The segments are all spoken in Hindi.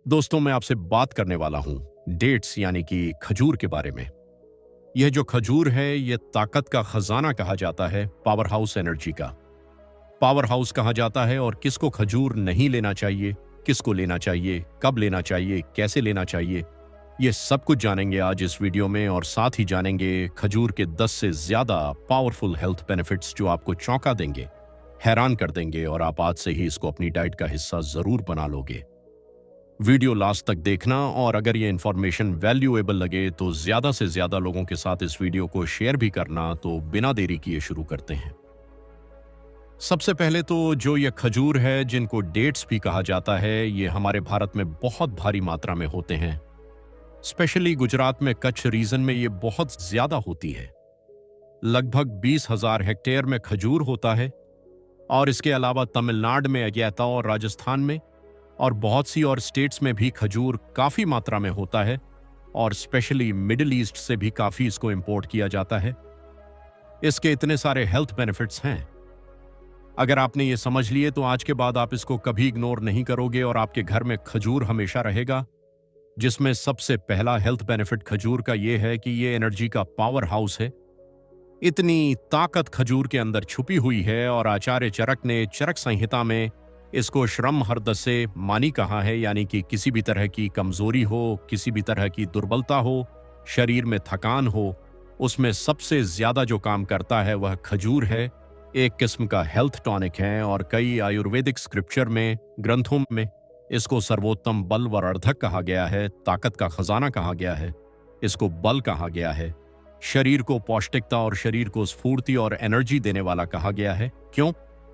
दोस्तों, मैं आपसे बात करने वाला हूं डेट्स यानी कि खजूर के बारे में। यह जो खजूर है, यह ताकत का खजाना कहा जाता है, पावर हाउस एनर्जी का पावर हाउस कहा जाता है। और किसको खजूर नहीं लेना चाहिए, किसको लेना चाहिए, कब लेना चाहिए, कैसे लेना चाहिए, ये सब कुछ जानेंगे आज इस वीडियो में। और साथ ही जानेंगे खजूर के 10 से ज्यादा पावरफुल हेल्थ बेनिफिट्स जो आपको चौंका देंगे, हैरान कर देंगे, और आप आज से ही इसको अपनी डाइट का हिस्सा जरूर बना लोगे। वीडियो लास्ट तक देखना, और अगर ये इंफॉर्मेशन वैल्यूएबल लगे तो ज्यादा से ज्यादा लोगों के साथ इस वीडियो को शेयर भी करना। तो बिना देरी किए शुरू करते हैं। सबसे पहले तो जो ये खजूर है, जिनको डेट्स भी कहा जाता है, ये हमारे भारत में बहुत भारी मात्रा में होते हैं। स्पेशली गुजरात में कच्छ रीजन में ये बहुत ज्यादा होती है। लगभग 20,000 हेक्टेयर में खजूर होता है। और इसके अलावा तमिलनाडु में अज्ञाता और राजस्थान में और बहुत सी और स्टेट्स में भी खजूर काफी मात्रा में होता है। और स्पेशली मिडिल ईस्ट से भी काफी इसको इंपोर्ट किया जाता है। इसके इतने सारे हेल्थ बेनिफिट्स हैं, अगर आपने ये समझ लिए तो आज के बाद आप इसको कभी इग्नोर नहीं करोगे और आपके घर में खजूर हमेशा रहेगा। जिसमें सबसे पहला हेल्थ बेनिफिट खजूर का ये है कि ये एनर्जी का पावर हाउस है। इतनी ताकत खजूर के अंदर छुपी हुई है, और आचार्य चरक ने चरक संहिता में इसको श्रम हरदसे मानी कहा है, यानी कि किसी भी तरह की कमजोरी हो, किसी भी तरह की दुर्बलता हो, शरीर में थकान हो, उसमें सबसे ज्यादा जो काम करता है वह खजूर है। एक किस्म का हेल्थ टॉनिक है, और कई आयुर्वेदिक स्क्रिप्चर में, ग्रंथों में इसको सर्वोत्तम बल वर्धक कहा गया है, ताकत का खजाना कहा गया है, इसको बल कहा गया है, शरीर को पौष्टिकता और शरीर को स्फूर्ति और एनर्जी देने वाला कहा गया है। क्यों?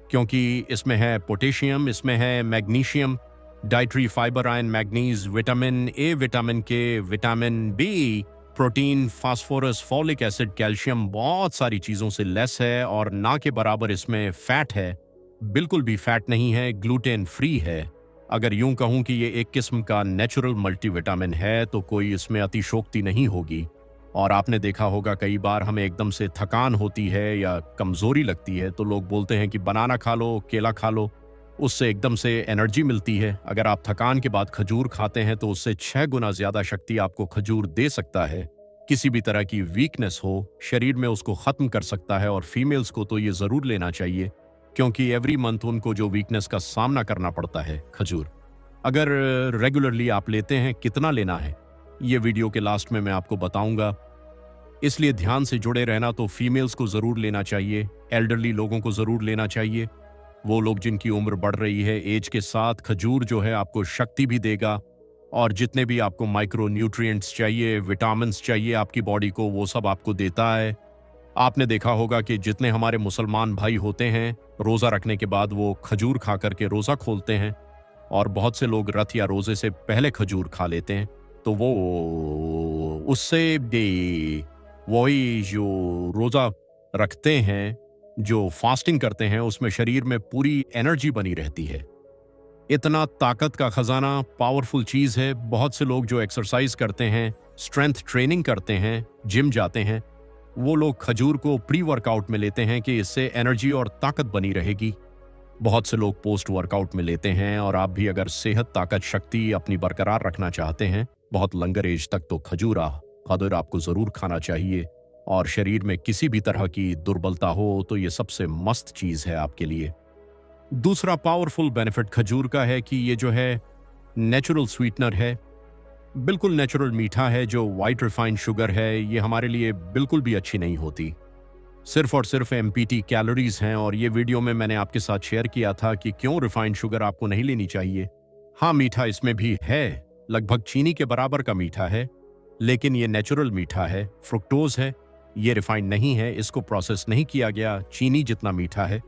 क्योंकि इसमें है पोटेशियम, इसमें है magnesium, dietary fibre, iron, manganese, vitamin A, vitamin K, vitamin B, protein, phosphorus, folic acid, calcium, बहुत सारी चीजों से लेस है। और ना के बराबर इसमें फैट है, बिल्कुल भी फैट नहीं है, ग्लूटेन फ्री है। अगर यूं कहूं कि ये एक किस्म का नेचुरल मल्टीविटामिन है तो कोई इसमें अतिशोक्ति नहीं होगी। और आपने देखा होगा कई बार हमें एकदम से थकान होती है या कमजोरी लगती है तो लोग बोलते हैं कि बनाना खा लो, केला खा लो, उससे एकदम से एनर्जी मिलती है। अगर आप थकान के बाद खजूर खाते हैं तो उससे 6 गुना ज्यादा शक्ति आपको खजूर दे सकता है। किसी भी तरह की वीकनेस हो शरीर में उसको खत्म कर सकता है। और फीमेल्स को तो ये जरूर लेना चाहिए, क्योंकि एवरी मंथ उनको जो वीकनेस का सामना करना पड़ता है खजूर। अगर रेगुलरली आप लेते हैं, कितना लेना है ये वीडियो के लास्ट में मैं आपको बताऊंगा, इसलिए ध्यान से जुड़े रहना। तो फीमेल्स को जरूर लेना चाहिए, एल्डरली लोगों को जरूर लेना चाहिए, वो लोग जिनकी उम्र बढ़ रही है एज के साथ। खजूर जो है आपको शक्ति भी देगा, और जितने भी आपको माइक्रो न्यूट्रिएंट्स चाहिए, विटामिन्स चाहिए आपकी बॉडी को, वो सब आपको देता है। आपने देखा होगा कि जितने हमारे मुसलमान भाई होते हैं, रोजा रखने के बाद वो खजूर खा करके रोजा खोलते हैं, और बहुत से लोग रथ या रोजे से पहले खजूर खा लेते हैं। तो वो उससे वही जो रोजा रखते हैं, जो फास्टिंग करते हैं, उसमें शरीर में पूरी एनर्जी बनी रहती है। इतना ताकत का खजाना, पावरफुल चीज है। बहुत से लोग जो एक्सरसाइज करते हैं, स्ट्रेंथ ट्रेनिंग करते हैं, जिम जाते हैं, वो लोग खजूर को प्री वर्कआउट में लेते हैं कि इससे एनर्जी और ताकत बनी रहेगी। बहुत से लोग पोस्ट वर्कआउट में लेते हैं। और आप भी अगर सेहत, ताकत, शक्ति अपनी बरकरार रखना चाहते हैं बहुत लंगर एज तक, तो खजूर आपको जरूर खाना चाहिए। और शरीर में किसी भी तरह की दुर्बलता हो तो ये सबसे मस्त चीज है आपके लिए। दूसरा पावरफुल बेनिफिट खजूर का है कि ये जो है नेचुरल स्वीटनर है, बिल्कुल नेचुरल मीठा है। जो वाइट रिफाइंड शुगर है ये हमारे लिए बिल्कुल भी अच्छी नहीं होती, सिर्फ और सिर्फ एमपीटी कैलोरीज हैं। और ये वीडियो में मैंने आपके साथ शेयर किया था कि क्यों रिफाइंड शुगर आपको नहीं लेनी चाहिए। हाँ, मीठा इसमें भी है, लगभग चीनी के बराबर का मीठा है, लेकिन ये नेचुरल मीठा है, फ्रुक्टोज है, ये रिफाइंड नहीं है, इसको प्रोसेस नहीं किया गया, चीनी जितना मीठा है।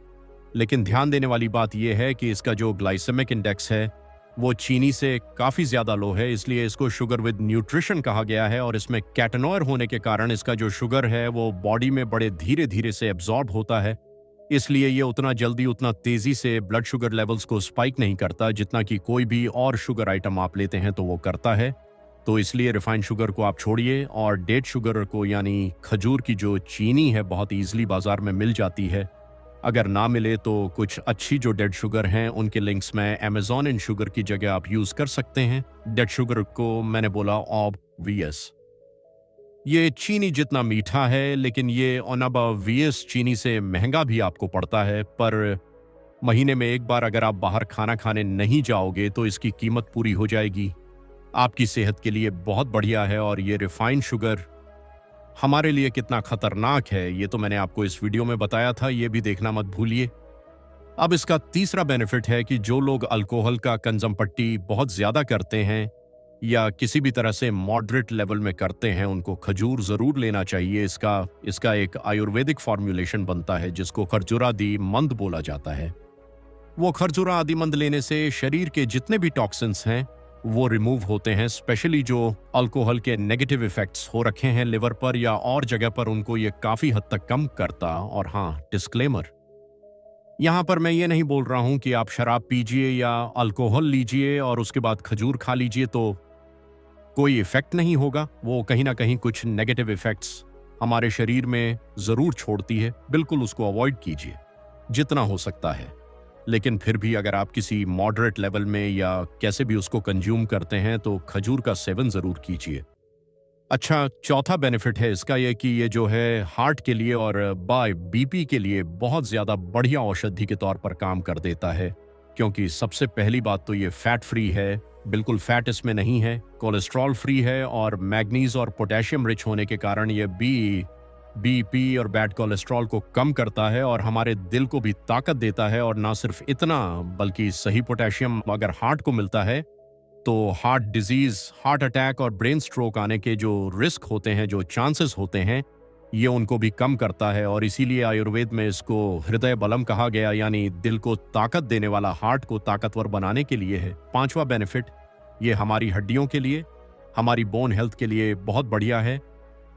लेकिन ध्यान देने वाली बात यह है कि इसका जो ग्लाइसेमिक इंडेक्स है वो चीनी से काफ़ी ज़्यादा लो है, इसलिए इसको शुगर विद न्यूट्रिशन कहा गया है। और इसमें कैटनोयर होने के कारण इसका जो शुगर है वो बॉडी में बड़े धीरे धीरे से एब्जॉर्ब होता है, इसलिए ये उतना जल्दी, उतना तेज़ी से ब्लड शुगर लेवल्स को स्पाइक नहीं करता जितना कि कोई भी और शुगर आइटम आप लेते हैं तो वो करता है। तो इसलिए रिफाइंड शुगर को आप छोड़िए, और डेट शुगर को, यानी खजूर की जो चीनी है, बहुत ईजिली बाजार में मिल जाती है। अगर ना मिले तो कुछ अच्छी जो डेड शुगर हैं उनके लिंक्स मैं अमेजॉन इन शुगर की जगह आप यूज़ कर सकते हैं। डेड शुगर को मैंने बोला ऑबवियस। ये चीनी जितना मीठा है, लेकिन ये ऑनबावियस चीनी से महंगा भी आपको पड़ता है। पर महीने में एक बार अगर आप बाहर खाना खाने नहीं जाओगे तो इसकी कीमत पूरी हो जाएगी। आपकी सेहत के लिए बहुत बढ़िया है। और ये रिफाइंड शुगर हमारे लिए कितना खतरनाक है ये तो मैंने आपको इस वीडियो में बताया था, ये भी देखना मत भूलिए। अब इसका तीसरा बेनिफिट है कि जो लोग अल्कोहल का कंजम पट्टी बहुत ज्यादा करते हैं या किसी भी तरह से मॉडरेट लेवल में करते हैं, उनको खजूर जरूर लेना चाहिए। इसका एक आयुर्वेदिक फॉर्मूलेशन बनता है जिसको खरजुरादी मंद बोला जाता है। वो खरजुरा आदि मंद लेने से शरीर के जितने भी टॉक्सिन्स हैं वो रिमूव होते हैं। स्पेशली जो अल्कोहल के नेगेटिव इफेक्ट्स हो रखे हैं लिवर पर या और जगह पर, उनको ये काफी हद तक कम करता। और हाँ, डिस्क्लेमर, यहाँ पर मैं ये नहीं बोल रहा हूँ कि आप शराब पीजिए या अल्कोहल लीजिए और उसके बाद खजूर खा लीजिए तो कोई इफेक्ट नहीं होगा। वो कहीं ना कहीं कुछ नेगेटिव इफेक्ट्स हमारे शरीर में जरूर छोड़ती है। बिल्कुल उसको अवॉइड कीजिए जितना हो सकता है। लेकिन फिर भी अगर आप किसी मॉडरेट लेवल में या कैसे भी उसको कंज्यूम करते हैं तो खजूर का सेवन जरूर कीजिए। अच्छा, चौथा बेनिफिट है इसका ये कि ये जो है हार्ट के लिए और बाय बीपी के लिए बहुत ज्यादा बढ़िया औषधि के तौर पर काम कर देता है। क्योंकि सबसे पहली बात तो ये फैट फ्री है, बिल्कुल फैट इसमें नहीं है, कोलेस्ट्रॉल फ्री है और मैग्नीज और पोटेशियम रिच होने के कारण ये बीपी और बैड कोलेस्ट्रॉल को कम करता है और हमारे दिल को भी ताकत देता है। और ना सिर्फ इतना, बल्कि सही पोटेशियम अगर हार्ट को मिलता है तो हार्ट डिजीज, हार्ट अटैक और ब्रेन स्ट्रोक आने के जो रिस्क होते हैं, जो चांसेस होते हैं, ये उनको भी कम करता है। और इसीलिए आयुर्वेद में इसको हृदय बलम कहा गया, यानी दिल को ताकत देने वाला, हार्ट को ताकतवर बनाने के लिए है। पांचवा बेनिफिट, ये हमारी हड्डियों के लिए, हमारी बोन हेल्थ के लिए बहुत बढ़िया है।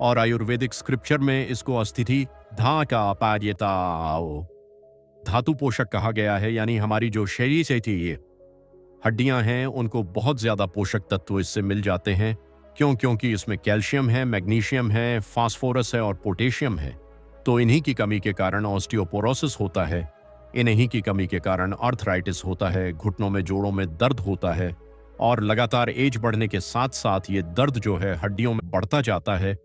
और आयुर्वेदिक स्क्रिप्चर में इसको अस्थिति धा का पार्यताओ, धातु पोषक कहा गया है। यानी हमारी जो शरीर से थी ये हड्डियां हैं उनको बहुत ज्यादा पोषक तत्व इससे मिल जाते हैं। क्योंकि इसमें कैल्शियम है, मैग्नीशियम है, फास्फोरस है और पोटेशियम है। तो इन्हीं की कमी के कारण ऑस्टियोपोरोसिस होता है। इन्हीं की कमी के कारण आर्थराइटिस होता है, घुटनों में, जोड़ों में दर्द होता है। और लगातार एज बढ़ने के साथ साथ ये दर्द जो है हड्डियों में बढ़ता जाता है।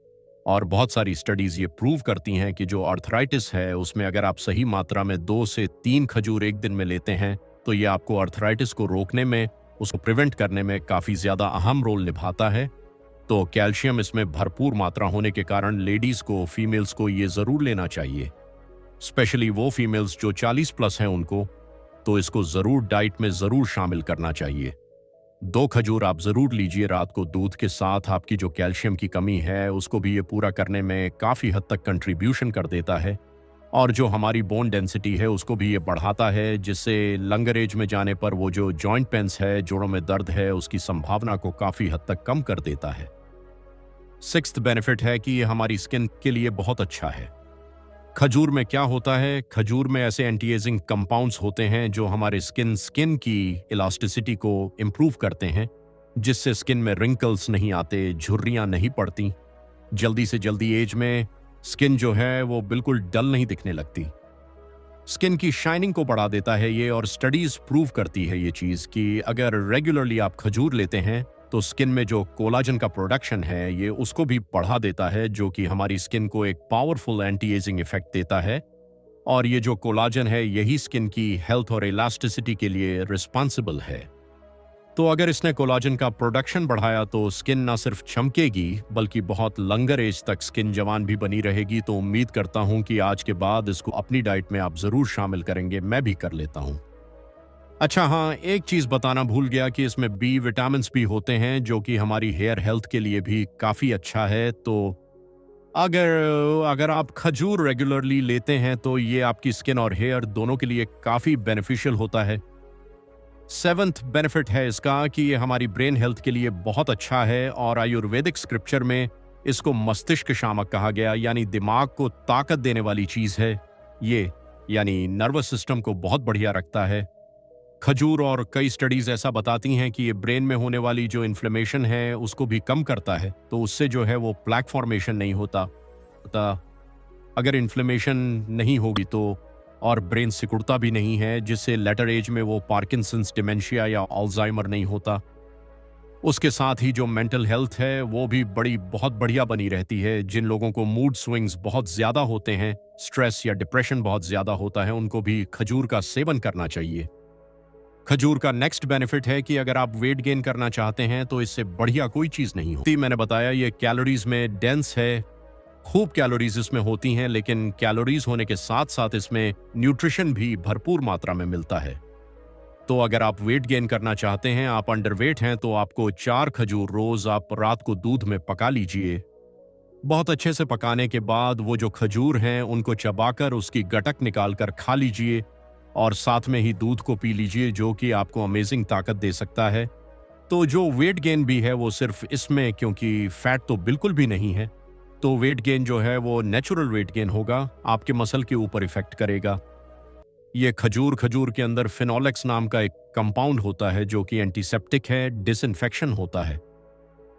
और बहुत सारी स्टडीज ये प्रूव करती हैं कि जो आर्थराइटिस है उसमें अगर आप सही मात्रा में 2 से 3 खजूर एक दिन में लेते हैं तो ये आपको आर्थराइटिस को रोकने में, उसको प्रिवेंट करने में काफ़ी ज़्यादा अहम रोल निभाता है। तो कैल्शियम इसमें भरपूर मात्रा होने के कारण लेडीज़ को, फीमेल्स को ये ज़रूर लेना चाहिए। स्पेशली वो फीमेल्स जो 40 प्लस हैं उनको तो इसको ज़रूर डाइट में ज़रूर शामिल करना चाहिए। 2 खजूर आप ज़रूर लीजिए रात को दूध के साथ। आपकी जो कैल्शियम की कमी है उसको भी ये पूरा करने में काफ़ी हद तक कंट्रीब्यूशन कर देता है। और जो हमारी बोन डेंसिटी है उसको भी ये बढ़ाता है, जिससे लंगर एज में जाने पर वो जो जॉइंट पेन्स है, जोड़ों में दर्द है, उसकी संभावना को काफ़ी हद तक कम कर देता है। 6th बेनिफिट है कि ये हमारी स्किन के लिए बहुत अच्छा है। खजूर में क्या होता है, खजूर में ऐसे एंटी एजिंग कंपाउंड्स होते हैं जो हमारे स्किन की इलास्टिसिटी को इम्प्रूव करते हैं, जिससे स्किन में रिंकल्स नहीं आते, झुर्रियाँ नहीं पड़ती। जल्दी से जल्दी एज में स्किन जो है वो बिल्कुल डल नहीं दिखने लगती। स्किन की शाइनिंग को बढ़ा देता है ये। और स्टडीज प्रूव करती है ये चीज़ कि अगर रेगुलरली आप खजूर लेते हैं तो स्किन में जो कोलाजन का प्रोडक्शन है ये उसको भी बढ़ा देता है, जो कि हमारी स्किन को एक पावरफुल एंटी एजिंग इफेक्ट देता है। और ये जो कोलाजन है यही स्किन की हेल्थ और इलास्टिसिटी के लिए रिस्पॉन्सिबल है। तो अगर इसने कोलाजन का प्रोडक्शन बढ़ाया तो स्किन ना सिर्फ चमकेगी बल्कि बहुत लंगर एज तक स्किन जवान भी बनी रहेगी। तो उम्मीद करता हूं कि आज के बाद इसको अपनी डाइट में आप जरूर शामिल करेंगे, मैं भी कर लेता हूं। अच्छा हाँ, एक चीज बताना भूल गया कि इसमें बी विटामिन भी होते हैं जो कि हमारी हेयर हेल्थ के लिए भी काफी अच्छा है। तो अगर आप खजूर रेगुलरली लेते हैं तो ये आपकी स्किन और हेयर दोनों के लिए काफी बेनिफिशियल होता है। 7th बेनिफिट है इसका कि ये हमारी ब्रेन हेल्थ के लिए बहुत अच्छा है। और आयुर्वेदिक स्क्रिप्चर में इसको मस्तिष्क शामक कहा गया, यानी दिमाग को ताकत देने वाली चीज है ये, यानी नर्वस सिस्टम को बहुत बढ़िया रखता है खजूर। और कई स्टडीज ऐसा बताती हैं कि ये ब्रेन में होने वाली जो इन्फ्लेमेशन है उसको भी कम करता है। तो उससे जो है वो प्लैक फॉर्मेशन नहीं होता। अगर इन्फ्लेमेशन नहीं होगी तो और ब्रेन सिकुड़ता भी नहीं है, जिससे लेटर एज में वो पार्किंसंस डिमेंशिया या अल्जाइमर नहीं होता। उसके साथ ही जो मेंटल हेल्थ है वो भी बहुत बढ़िया बनी रहती है। जिन लोगों को मूड स्विंग्स बहुत ज़्यादा होते हैं, स्ट्रेस या डिप्रेशन बहुत ज़्यादा होता है, उनको भी खजूर का सेवन करना चाहिए। खजूर का नेक्स्ट बेनिफिट है कि अगर आप वेट गेन करना चाहते हैं तो इससे बढ़िया कोई चीज़ नहीं होती। मैंने बताया ये कैलोरीज में डेंस है, खूब कैलोरीज इसमें होती हैं, लेकिन कैलोरीज होने के साथ साथ इसमें न्यूट्रिशन भी भरपूर मात्रा में मिलता है। तो अगर आप वेट गेन करना चाहते हैं, आप अंडरवेट हैं, तो आपको 4 खजूर रोज आप रात को दूध में पका लीजिए। बहुत अच्छे से पकाने के बाद वो जो खजूर हैं उनको चबाकर उसकी गटक निकालकर खा लीजिए और साथ में ही दूध को पी लीजिए, जो कि आपको अमेजिंग ताकत दे सकता है। तो जो वेट गेन भी है वो सिर्फ इसमें, क्योंकि फैट तो बिल्कुल भी नहीं है, तो वेट गेन जो है वो नेचुरल वेट गेन होगा, आपके मसल के ऊपर इफेक्ट करेगा। ये खजूर के अंदर फिनोलेक्स नाम का एक कंपाउंड होता है जो कि एंटीसेप्टिक है, डिसइंफेक्शन होता है।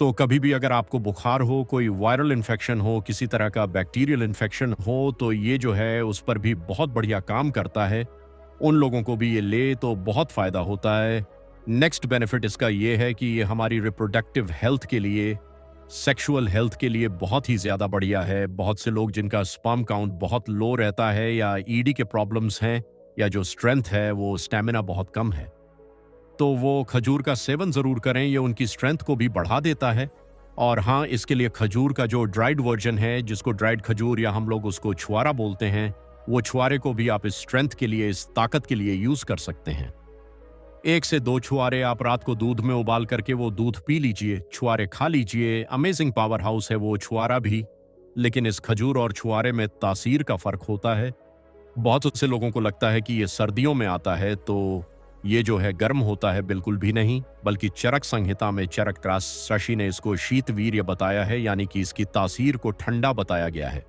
तो कभी भी अगर आपको बुखार हो, कोई वायरल इन्फेक्शन हो, किसी तरह का बैक्टीरियल इन्फेक्शन हो, तो ये जो है उस पर भी बहुत बढ़िया काम करता है। उन लोगों को भी ये ले तो बहुत फायदा होता है। नेक्स्ट बेनिफिट इसका ये है कि ये हमारी रिप्रोडक्टिव हेल्थ के लिए, सेक्सुअल हेल्थ के लिए बहुत ही ज़्यादा बढ़िया है। बहुत से लोग जिनका स्पर्म काउंट बहुत लो रहता है या ईडी के प्रॉब्लम्स हैं या जो स्ट्रेंथ है वो स्टेमिना बहुत कम है, तो वो खजूर का सेवन ज़रूर करें। ये उनकी स्ट्रेंथ को भी बढ़ा देता है। और हाँ, इसके लिए खजूर का जो ड्राइड वर्जन है, जिसको ड्राइड खजूर या हम लोग उसको छुआरा बोलते हैं, वो छुआरे को भी आप इस स्ट्रेंथ के लिए, इस ताकत के लिए यूज़ कर सकते हैं। 1 से 2 छुआरे आप रात को दूध में उबाल करके वो दूध पी लीजिए, छुआरे खा लीजिए। अमेजिंग पावर हाउस है वो छुआरा भी, लेकिन इस खजूर और छुआरे में तासीर का फ़र्क होता है। बहुत से लोगों को लगता है कि ये सर्दियों में आता है तो ये जो है गर्म होता है, बिल्कुल भी नहीं, बल्कि चरक संहिता में चरक ऋषि ने इसको शीतवीर्य बताया है, यानी कि इसकी तासीर को ठंडा बताया गया है।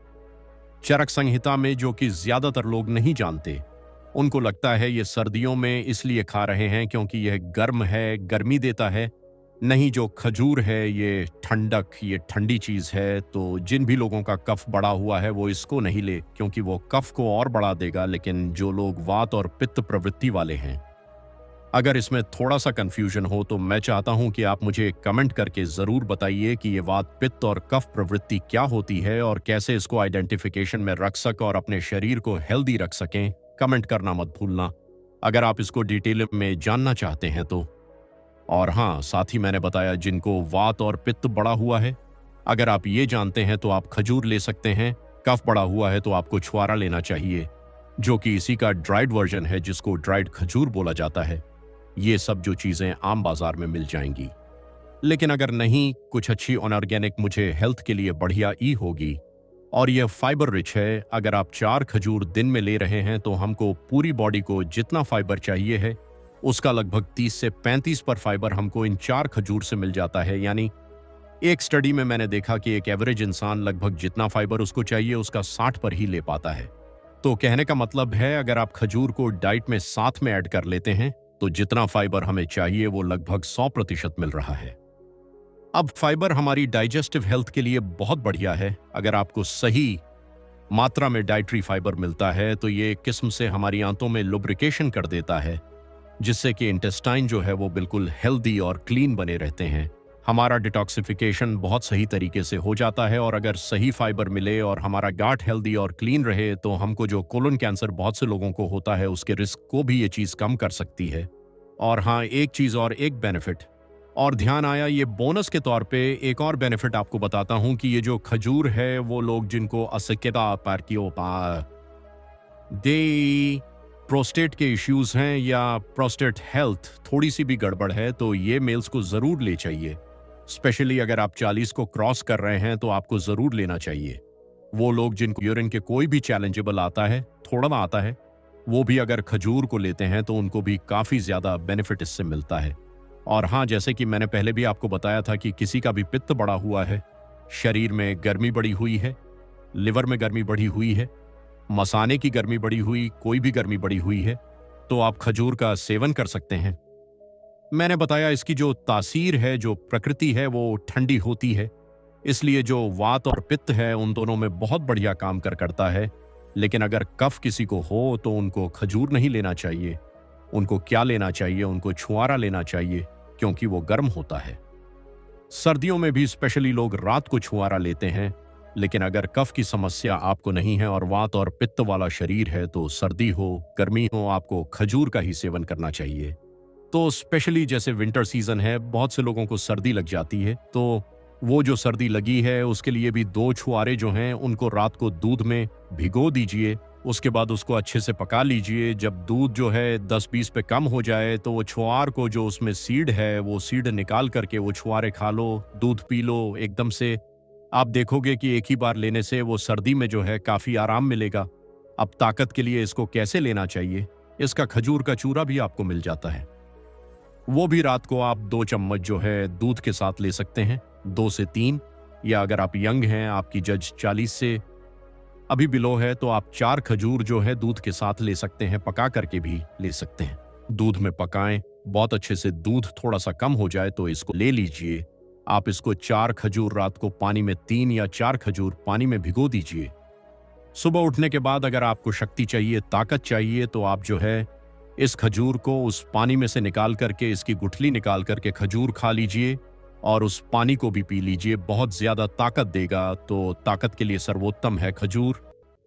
चरक संहिता में, जो कि ज्यादातर लोग नहीं जानते, उनको लगता है ये सर्दियों में इसलिए खा रहे हैं क्योंकि यह गर्म है, गर्मी देता है। नहीं, जो खजूर है ये ठंडक, ये ठंडी चीज है। तो जिन भी लोगों का कफ बढ़ा हुआ है वो इसको नहीं ले, क्योंकि वो कफ को और बढ़ा देगा। लेकिन जो लोग वात और पित्त प्रवृत्ति वाले हैं, अगर इसमें थोड़ा सा कंफ्यूजन हो तो मैं चाहता हूं कि आप मुझे कमेंट करके ज़रूर बताइए कि ये वात, पित्त और कफ प्रवृत्ति क्या होती है और कैसे इसको आइडेंटिफिकेशन में रख सकें और अपने शरीर को हेल्दी रख सकें। कमेंट करना मत भूलना अगर आप इसको डिटेल में जानना चाहते हैं तो। और हाँ, साथ ही मैंने बताया जिनको वात और पित्त बढ़ा हुआ है, अगर आप ये जानते हैं तो आप खजूर ले सकते हैं। कफ बढ़ा हुआ है तो आपको छुआरा लेना चाहिए, जो कि इसी का ड्राइड वर्जन है, जिसको ड्राइड खजूर बोला जाता है। ये सब जो चीज़ें आम बाजार में मिल जाएंगी। लेकिन अगर नहीं, कुछ अच्छी ऑर्गेनिक मुझे हेल्थ के लिए बढ़िया ई होगी और यह फाइबर रिच है। अगर आप 4 खजूर दिन में ले रहे हैं तो हमको पूरी बॉडी को जितना फाइबर चाहिए है उसका लगभग 30 से 35% फाइबर हमको इन 4 खजूर से मिल जाता है। यानी एक स्टडी में मैंने देखा कि एक एवरेज इंसान लगभग जितना फाइबर उसको चाहिए उसका 60 पर ही ले पाता है। तो कहने का मतलब है, अगर आप खजूर को डाइट में साथ में ऐड कर लेते हैं तो जितना फाइबर हमें चाहिए वो लगभग 100% मिल रहा है। अब फाइबर हमारी डाइजेस्टिव हेल्थ के लिए बहुत बढ़िया है। अगर आपको सही मात्रा में डाइटरी फाइबर मिलता है तो ये एक किस्म से हमारी आंतों में लुब्रिकेशन कर देता है, जिससे कि इंटेस्टाइन जो है वो बिल्कुल हेल्दी और क्लीन बने रहते हैं। हमारा डिटॉक्सिफिकेशन बहुत सही तरीके से हो जाता है। और अगर सही फाइबर मिले और हमारा गाट हेल्दी और क्लीन रहे तो हमको जो कोलन कैंसर बहुत से लोगों को होता है उसके रिस्क को भी ये चीज़ कम कर सकती है। और हाँ, एक चीज़ और, एक बेनिफिट और ध्यान आया, ये बोनस के तौर पे एक और बेनिफिट आपको बताता हूँ कि ये जो खजूर है वो लोग जिनको अस्किता दे प्रोस्टेट के इश्यूज हैं या प्रोस्टेट हेल्थ थोड़ी सी भी गड़बड़ है तो ये मेल्स को ज़रूर ले चाहिए। स्पेशली अगर आप 40 को क्रॉस कर रहे हैं तो आपको ज़रूर लेना चाहिए। वो लोग जिनको यूरिन के कोई भी चैलेंजेबल आता है, थोड़ा आता है, वो भी अगर खजूर को लेते हैं तो उनको भी काफ़ी ज़्यादा बेनिफिट इससे मिलता है। और हाँ, जैसे कि मैंने पहले भी आपको बताया था कि किसी का भी पित्त बढ़ा हुआ है, शरीर में गर्मी बढ़ी हुई है, लिवर में गर्मी बढ़ी हुई है, मसाने की गर्मी बढ़ी हुई, कोई भी गर्मी बढ़ी हुई है, तो आप खजूर का सेवन कर सकते हैं। मैंने बताया इसकी जो तासीर है, जो प्रकृति है, वो ठंडी होती है, इसलिए जो वात और पित्त है उन दोनों में बहुत बढ़िया काम करता है। लेकिन अगर कफ किसी को हो तो उनको खजूर नहीं लेना चाहिए। उनको क्या लेना चाहिए? उनको छुआरा लेना चाहिए, क्योंकि वो गर्म होता है। सर्दियों में भी स्पेशली लोग रात को छुआरा लेते हैं, लेकिन अगर कफ की समस्या आपको नहीं है और वात और पित्त वाला शरीर है तो सर्दी हो गर्मी हो आपको खजूर का ही सेवन करना चाहिए। तो स्पेशली जैसे विंटर सीजन है, बहुत से लोगों को सर्दी लग जाती है, तो वो जो सर्दी लगी है उसके लिए भी 2 छुआरे जो हैं उनको रात को दूध में भिगो दीजिए। उसके बाद उसको अच्छे से पका लीजिए। जब दूध जो है 10-20 पे कम हो जाए तो वो छुआर को, जो उसमें सीड है, वो सीड निकाल करके वो छुआरे खा लो, दूध पी लो एकदम से। आप देखोगे कि एक ही बार लेने से वो सर्दी में जो है काफ़ी आराम मिलेगा। अब ताकत के लिए इसको कैसे लेना चाहिए? इसका खजूर का चूरा भी आपको मिल जाता है। वो भी रात को आप 2 चम्मच जो है दूध के साथ ले सकते हैं, 2 से 3। या अगर आप यंग हैं, आपकी जज 40 से अभी बिलो है, तो आप 4 खजूर जो है दूध के साथ ले सकते हैं, पका करके भी ले सकते हैं। दूध में पकाएं, बहुत अच्छे से दूध थोड़ा सा कम हो जाए तो इसको ले लीजिए। आप इसको 4 खजूर रात को पानी में 3 या 4 खजूर पानी में भिगो दीजिए। सुबह उठने के बाद अगर आपको शक्ति चाहिए, ताकत चाहिए, तो आप जो है इस खजूर को उस पानी में से निकाल करके, इसकी गुठली निकाल करके खजूर खा लीजिए और उस पानी को भी पी लीजिए। बहुत ज्यादा ताकत देगा, तो ताकत के लिए सर्वोत्तम है खजूर।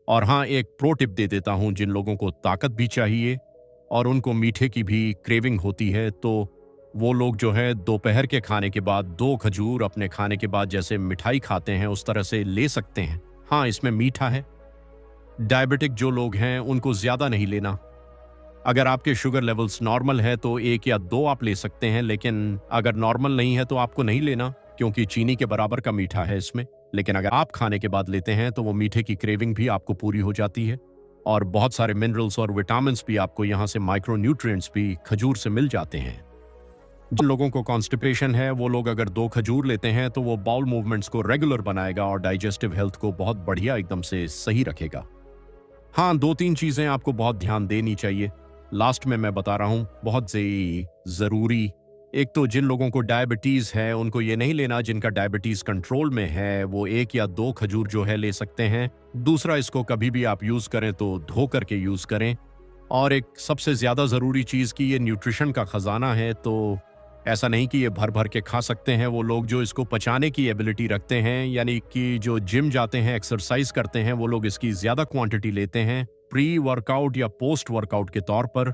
और हाँ, एक प्रो टिप दे देता हूं, जिन लोगों को ताकत भी चाहिए और उनको मीठे की भी क्रेविंग होती है, तो वो लोग जो है दोपहर के खाने के बाद 2 खजूर अपने खाने के बाद जैसे मिठाई खाते हैं उस तरह से ले सकते हैं। हाँ, इसमें मीठा है। डायबिटिक जो लोग हैं उनको ज्यादा नहीं लेना। अगर आपके शुगर लेवल्स नॉर्मल है तो 1 या 2 आप ले सकते हैं, लेकिन अगर नॉर्मल नहीं है तो आपको नहीं लेना, क्योंकि चीनी के बराबर का मीठा है इसमें। लेकिन अगर आप खाने के बाद लेते हैं तो वो मीठे की क्रेविंग भी आपको पूरी हो जाती है और बहुत सारे मिनरल्स और विटामिन्स भी आपको यहाँ से, माइक्रो न्यूट्रिएंट्स भी खजूर से मिल जाते हैं। जिन लोगों को कॉन्स्टिपेशन है वो लोग अगर 2 खजूर लेते हैं तो वो बाउल मूवमेंट्स को रेगुलर बनाएगा और डाइजेस्टिव हेल्थ को बहुत बढ़िया एकदम से सही रखेगा। हाँ, 2-3 चीजें आपको बहुत ध्यान देनी चाहिए। लास्ट में मैं बता रहा हूं, बहुत से जरूरी। एक तो जिन लोगों को डायबिटीज है उनको ये नहीं लेना, जिनका डायबिटीज कंट्रोल में है वो 1 या 2 खजूर जो है ले सकते हैं। दूसरा, इसको कभी भी आप यूज करें तो धो करके यूज करें। और एक सबसे ज्यादा जरूरी चीज कि ये न्यूट्रिशन का खजाना है, तो ऐसा नहीं कि ये भर भर के खा सकते हैं। वो लोग जो इसको पचाने की एबिलिटी रखते हैं, यानी कि जो जिम जाते हैं, एक्सरसाइज करते हैं, वो लोग इसकी ज्यादा क्वांटिटी लेते हैं प्री वर्कआउट या पोस्ट वर्कआउट के तौर पर।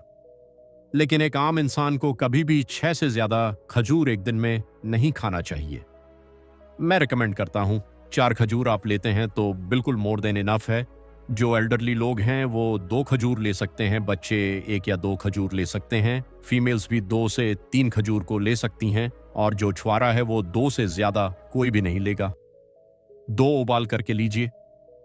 लेकिन एक आम इंसान को कभी भी 6 से ज्यादा खजूर एक दिन में नहीं खाना चाहिए। मैं रिकमेंड करता हूं 4 खजूर आप लेते हैं तो बिल्कुल मोर देन इनफ है। जो एल्डरली लोग हैं वो 2 खजूर ले सकते हैं, बच्चे 1 या 2 खजूर ले सकते हैं, फीमेल्स भी 2 से 3 खजूर को ले सकती हैं, और जो छुआरा है वो 2 से ज्यादा कोई भी नहीं लेगा। 2 उबाल करके लीजिए।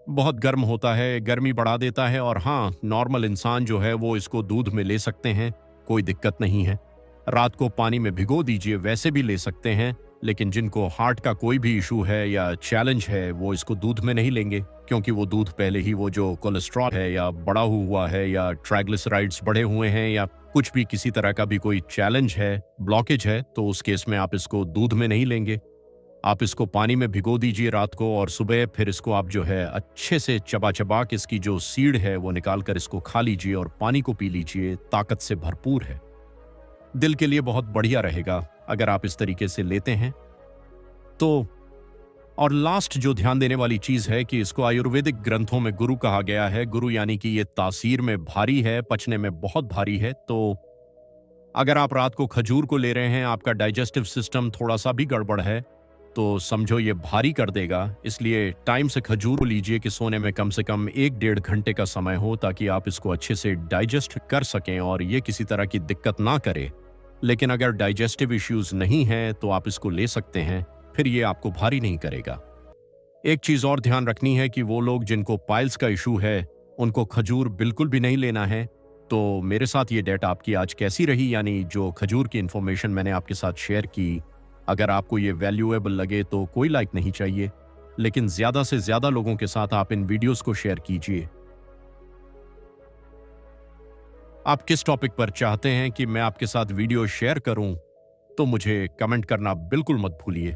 बहुत गर्म होता है, गर्मी बढ़ा देता है, और हाँ, नॉर्मल इंसान जो है वो इसको दूध में ले सकते हैं, कोई दिक्कत नहीं है। रात को पानी में भिगो दीजिए, वैसे भी ले सकते हैं। लेकिन जिनको हार्ट का कोई भी इशू है या चैलेंज है वो इसको दूध में नहीं लेंगे, क्योंकि वो दूध पहले ही वो जो कोलेस्ट्रॉल है या बढ़ा हुआ है या ट्राइग्लिसराइड्स बढ़े हुए हैं या कुछ भी किसी तरह का भी कोई चैलेंज है, ब्लॉकेज है, तो उस केस में आप इसको दूध में नहीं लेंगे। आप इसको पानी में भिगो दीजिए रात को, और सुबह फिर इसको आप जो है अच्छे से चबा चबा के इसकी जो सीड है वो निकाल कर इसको खा लीजिए और पानी को पी लीजिए। ताकत से भरपूर है, दिल के लिए बहुत बढ़िया रहेगा अगर आप इस तरीके से लेते हैं तो। और लास्ट जो ध्यान देने वाली चीज है कि इसको आयुर्वेदिक ग्रंथों में गुरु कहा गया है। गुरु यानी कि ये तासीर में भारी है, पचने में बहुत भारी है। तो अगर आप रात को खजूर को ले रहे हैं, आपका डाइजेस्टिव सिस्टम थोड़ा सा भी गड़बड़ है, तो समझो ये भारी कर देगा। इसलिए टाइम से खजूर लीजिए कि सोने में कम से कम 1-1.5 घंटे का समय हो, ताकि आप इसको अच्छे से डाइजेस्ट कर सकें और ये किसी तरह की दिक्कत ना करे। लेकिन अगर डाइजेस्टिव इश्यूज नहीं हैं तो आप इसको ले सकते हैं, फिर ये आपको भारी नहीं करेगा। एक चीज और ध्यान रखनी है कि वो लोग जिनको पाइल्स का इशू है उनको खजूर बिल्कुल भी नहीं लेना है। तो मेरे साथ ये डेट आपकी आज कैसी रही, यानी जो खजूर की इंफॉर्मेशन मैंने आपके साथ शेयर की, अगर आपको ये वैल्यूएबल लगे तो कोई लाइक नहीं चाहिए, लेकिन ज्यादा से ज्यादा लोगों के साथ आप इन वीडियोस को शेयर कीजिए। आप किस टॉपिक पर चाहते हैं कि मैं आपके साथ वीडियो शेयर करूं, तो मुझे कमेंट करना बिल्कुल मत भूलिए।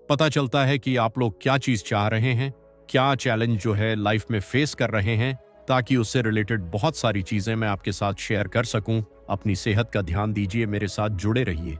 पता चलता है कि आप लोग क्या चीज चाह रहे हैं, क्या चैलेंज जो है लाइफ में फेस कर रहे हैं, ताकि उससे रिलेटेड बहुत सारी चीज़ें मैं आपके साथ शेयर कर सकूं। अपनी सेहत का ध्यान दीजिए, मेरे साथ जुड़े रहिए।